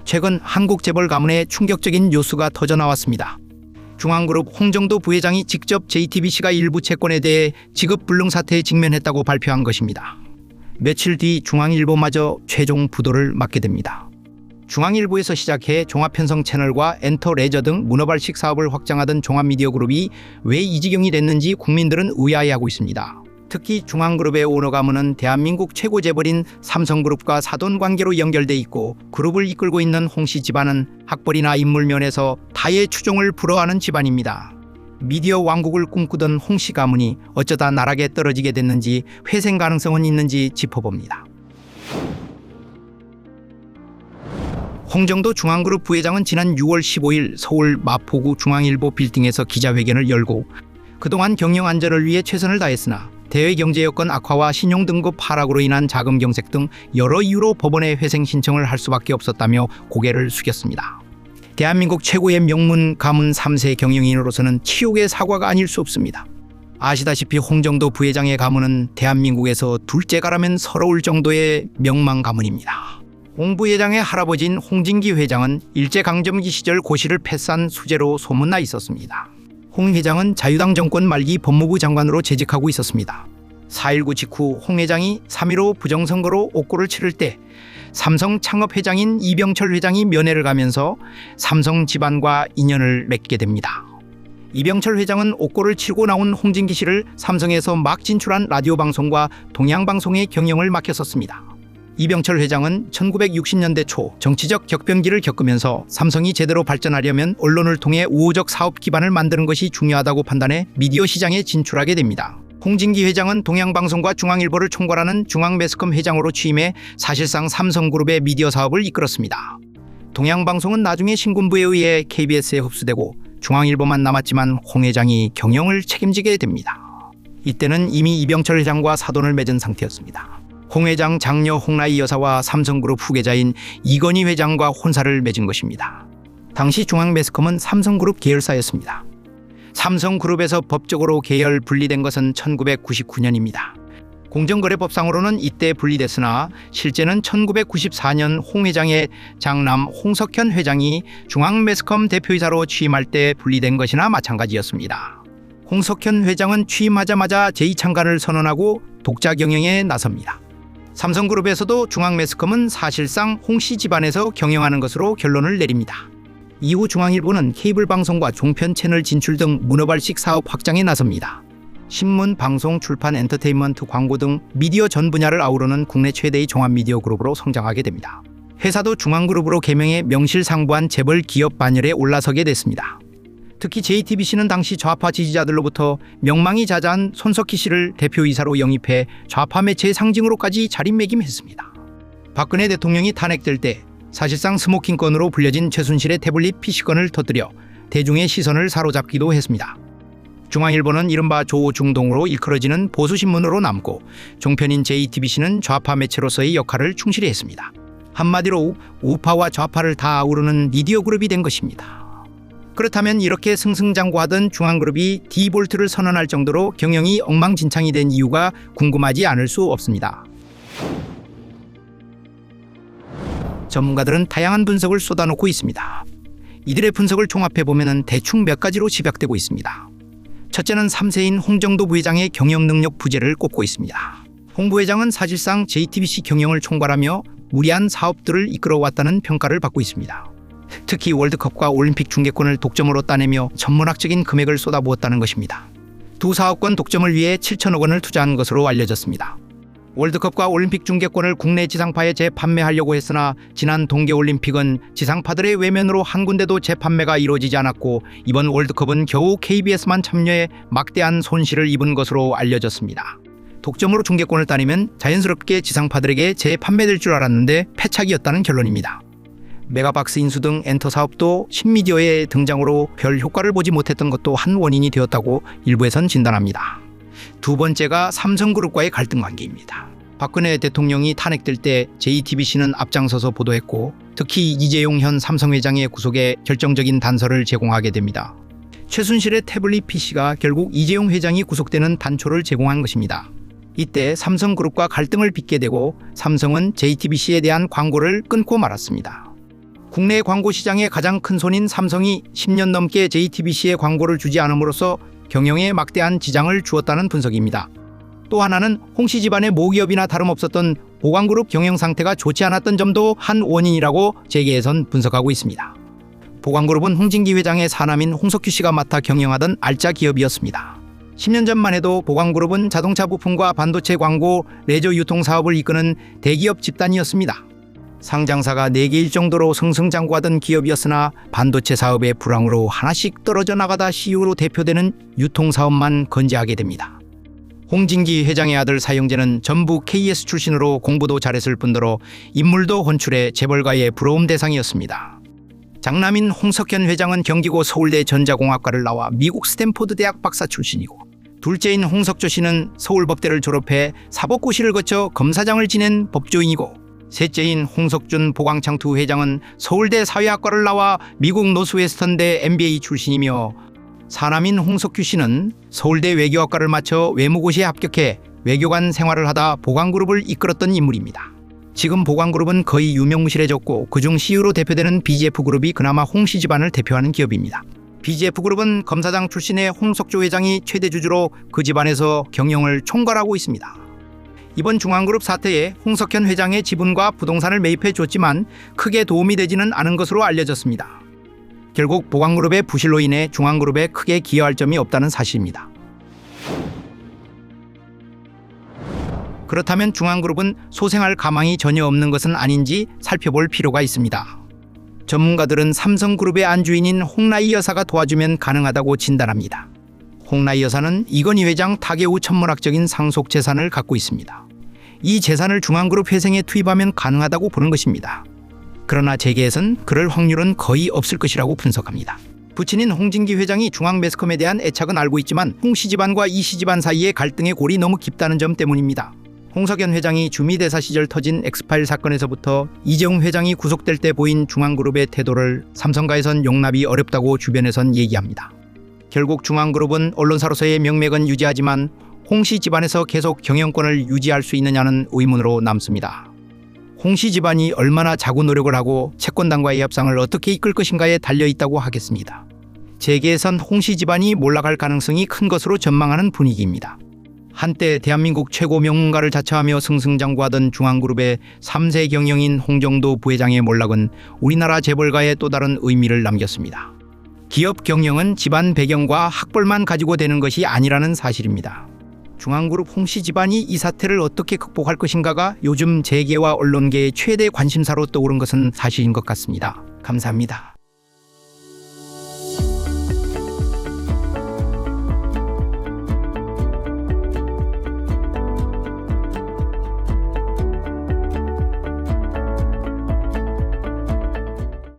최근 한국 재벌 가문에 충격적인 뉴스가 터져 나왔습니다. 중앙그룹 홍정도 부회장이 직접 JTBC가 일부 채권에 대해 지급 불능 사태에 직면했다고 발표한 것입니다. 며칠 뒤 중앙일보마저 최종 부도를 맞게 됩니다. 중앙일보에서 시작해 종합편성 채널과 엔터 레저 등 문어발식 사업을 확장하던 종합미디어그룹이 왜 이 지경이 됐는지 국민들은 의아해하고 있습니다. 특히 중앙그룹의 오너 가문은 대한민국 최고 재벌인 삼성그룹과 사돈 관계로 연결돼 있고, 그룹을 이끌고 있는 홍씨 집안은 학벌이나 인물 면에서 타의 추종을 불허하는 집안입니다. 미디어 왕국을 꿈꾸던 홍씨 가문이 어쩌다 나락에 떨어지게 됐는지 회생 가능성은 있는지 짚어봅니다. 홍정도 중앙그룹 부회장은 지난 6월 15일 서울 마포구 중앙일보 빌딩에서 기자회견을 열고, 그동안 경영 안전을 위해 최선을 다했으나 대외 경제 여건 악화와 신용 등급 하락으로 인한 자금 경색 등 여러 이유로 법원에 회생 신청을 할 수밖에 없었다며 고개를 숙였습니다. 대한민국 최고의 명문 가문 3세 경영인으로서는 치욕의 사과가 아닐 수 없습니다. 아시다시피 홍정도 부회장의 가문은 대한민국에서 둘째가라면 서러울 정도의 명망 가문입니다. 홍 부회장의 할아버지인 홍진기 회장은 일제강점기 시절 고시를 패스한 수재로 소문나 있었습니다. 홍 회장은 자유당 정권 말기 법무부 장관으로 재직하고 있었습니다. 4.19 직후 홍 회장이 3.15 부정선거로 옥고를 치를 때 삼성 창업 회장인 이병철 회장이 면회를 가면서 삼성 집안과 인연을 맺게 됩니다. 이병철 회장은 옥고를 치르고 나온 홍진기 씨를 삼성에서 막 진출한 라디오 방송과 동양방송의 경영을 맡겼었습니다. 이병철 회장은 1960년대 초 정치적 격변기를 겪으면서 삼성이 제대로 발전하려면 언론을 통해 우호적 사업 기반을 만드는 것이 중요하다고 판단해 미디어 시장에 진출하게 됩니다. 홍진기 회장은 동양방송과 중앙일보를 총괄하는 중앙매스컴 회장으로 취임해 사실상 삼성그룹의 미디어 사업을 이끌었습니다. 동양방송은 나중에 신군부에 의해 KBS에 흡수되고 중앙일보만 남았지만 홍 회장이 경영을 책임지게 됩니다. 이때는 이미 이병철 회장과 사돈을 맺은 상태였습니다. 홍 회장 장녀 홍라희 여사와 삼성그룹 후계자인 이건희 회장과 혼사를 맺은 것입니다. 당시 중앙매스컴은 삼성그룹 계열사였습니다. 삼성그룹에서 법적으로 계열 분리된 것은 1999년입니다. 공정거래법상으로는 이때 분리됐으나 실제는 1994년 홍 회장의 장남 홍석현 회장이 중앙매스컴 대표이사로 취임할 때 분리된 것이나 마찬가지였습니다. 홍석현 회장은 취임하자마자 제2창간을 선언하고 독자 경영에 나섭니다. 삼성그룹에서도 중앙매스컴은 사실상 홍씨 집안에서 경영하는 것으로 결론을 내립니다. 이후 중앙일보는 케이블 방송과 종편 채널 진출 등 문어발식 사업 확장에 나섭니다. 신문, 방송, 출판, 엔터테인먼트, 광고 등 미디어 전 분야를 아우르는 국내 최대의 종합미디어 그룹으로 성장하게 됩니다. 회사도 중앙그룹으로 개명해 명실상부한 재벌 기업 반열에 올라서게 됐습니다. 특히 JTBC는 당시 좌파 지지자들로부터 명망이 자자한 손석희 씨를 대표이사로 영입해 좌파 매체의 상징으로까지 자리매김했습니다. 박근혜 대통령이 탄핵될 때 사실상 스모킹건으로 불려진 최순실의 태블릿 PC건을 터뜨려 대중의 시선을 사로잡기도 했습니다. 중앙일보는 이른바 조중동으로 일컬어지는 보수신문으로 남고, 종편인 JTBC는 좌파 매체로서의 역할을 충실히 했습니다. 한마디로 우파와 좌파를 다 아우르는 미디어 그룹이 된 것입니다. 그렇다면 이렇게 승승장구하던 중앙그룹이 디볼트를 선언할 정도로 경영이 엉망진창이 된 이유가 궁금하지 않을 수 없습니다. 전문가들은 다양한 분석을 쏟아놓고 있습니다. 이들의 분석을 종합해보면 대충 몇 가지로 집약되고 있습니다. 첫째는 3세인 홍정도 부회장의 경영 능력 부재를 꼽고 있습니다. 홍 부회장은 사실상 JTBC 경영을 총괄하며 무리한 사업들을 이끌어왔다는 평가를 받고 있습니다. 특히 월드컵과 올림픽 중계권을 독점으로 따내며 천문학적인 금액을 쏟아부었다는 것입니다. 두 사업권 독점을 위해 7천억 원을 투자한 것으로 알려졌습니다. 월드컵과 올림픽 중계권을 국내 지상파에 재판매하려고 했으나 지난 동계올림픽은 지상파들의 외면으로 한 군데도 재판매가 이루어지지 않았고, 이번 월드컵은 겨우 KBS만 참여해 막대한 손실을 입은 것으로 알려졌습니다. 독점으로 중계권을 따내면 자연스럽게 지상파들에게 재판매될 줄 알았는데 패착이었다는 결론입니다. 메가박스 인수 등 엔터 사업도 신미디어의 등장으로 별 효과를 보지 못했던 것도 한 원인이 되었다고 일부에선 진단합니다. 두 번째가 삼성그룹과의 갈등 관계입니다. 박근혜 대통령이 탄핵될 때 JTBC는 앞장서서 보도했고, 특히 이재용 현 삼성 회장의 구속에 결정적인 단서를 제공하게 됩니다. 최순실의 태블릿 PC가 결국 이재용 회장이 구속되는 단초를 제공한 것입니다. 이때 삼성그룹과 갈등을 빚게 되고 삼성은 JTBC에 대한 광고를 끊고 말았습니다. 국내 광고 시장의 가장 큰 손인 삼성이 10년 넘게 JTBC에 광고를 주지 않음으로써 경영에 막대한 지장을 주었다는 분석입니다. 또 하나는 홍씨 집안의 모기업이나 다름없었던 보광그룹 경영 상태가 좋지 않았던 점도 한 원인이라고 재계에선 분석하고 있습니다. 보광그룹은 홍진기 회장의 사남인 홍석규 씨가 맡아 경영하던 알짜 기업이었습니다. 10년 전만 해도 보광그룹은 자동차 부품과 반도체 광고, 레저 유통 사업을 이끄는 대기업 집단이었습니다. 상장사가 4개일 정도로 승승장구하던 기업이었으나 반도체 사업의 불황으로 하나씩 떨어져 나가다 CEO로 대표되는 유통사업만 건재하게 됩니다. 홍진기 회장의 아들 사형제는 전부 KS 출신으로 공부도 잘했을 뿐더러 인물도 혼출해 재벌가의 부러움 대상이었습니다. 장남인 홍석현 회장은 경기고 서울대 전자공학과를 나와 미국 스탠포드 대학 박사 출신이고, 둘째인 홍석조 씨는 서울법대를 졸업해 사법고시를 거쳐 검사장을 지낸 법조인이고, 셋째인 홍석준 보광창투 회장은 서울대 사회학과를 나와 미국 노스웨스턴대 MBA 출신이며, 사남인 홍석규 씨는 서울대 외교학과를 마쳐 외무고시에 합격해 외교관 생활을 하다 보광그룹을 이끌었던 인물입니다. 지금 보광그룹은 거의 유명무실해졌고 그중 CEO로 대표되는 BGF그룹이 그나마 홍씨 집안을 대표하는 기업입니다. BGF그룹은 검사장 출신의 홍석조 회장이 최대 주주로 그 집안에서 경영을 총괄하고 있습니다. 이번 중앙그룹 사태에 홍석현 회장의 지분과 부동산을 매입해 줬지만 크게 도움이 되지는 않은 것으로 알려졌습니다. 결국 보광그룹의 부실로 인해 중앙그룹에 크게 기여할 점이 없다는 사실입니다. 그렇다면 중앙그룹은 소생할 가망이 전혀 없는 것은 아닌지 살펴볼 필요가 있습니다. 전문가들은 삼성그룹의 안주인인 홍라희 여사가 도와주면 가능하다고 진단합니다. 홍라희 여사는 이건희 회장 타계 후 천문학적인 상속 재산을 갖고 있습니다. 이 재산을 중앙그룹 회생에 투입하면 가능하다고 보는 것입니다. 그러나 재계에선 그럴 확률은 거의 없을 것이라고 분석합니다. 부친인 홍진기 회장이 중앙매스컴에 대한 애착은 알고 있지만 홍씨 집안과 이씨 집안 사이의 갈등의 골이 너무 깊다는 점 때문입니다. 홍석현 회장이 주미대사 시절 터진 엑스파일 사건에서부터 이재용 회장이 구속될 때 보인 중앙그룹의 태도를 삼성가에선 용납이 어렵다고 주변에선 얘기합니다. 결국 중앙그룹은 언론사로서의 명맥은 유지하지만 홍씨 집안에서 계속 경영권을 유지할 수 있느냐는 의문으로 남습니다. 홍씨 집안이 얼마나 자구 노력을 하고 채권단과의 협상을 어떻게 이끌 것인가에 달려있다고 하겠습니다. 재계에선 홍씨 집안이 몰락할 가능성이 큰 것으로 전망하는 분위기입니다. 한때 대한민국 최고 명문가를 자처하며 승승장구하던 중앙그룹의 3세 경영인 홍정도 부회장의 몰락은 우리나라 재벌가에 또 다른 의미를 남겼습니다. 기업 경영은 집안 배경과 학벌만 가지고 되는 것이 아니라는 사실입니다. 중앙그룹 홍씨 집안이 이 사태를 어떻게 극복할 것인가가 요즘 재계와 언론계의 최대 관심사로 떠오른 것은 사실인 것 같습니다. 감사합니다.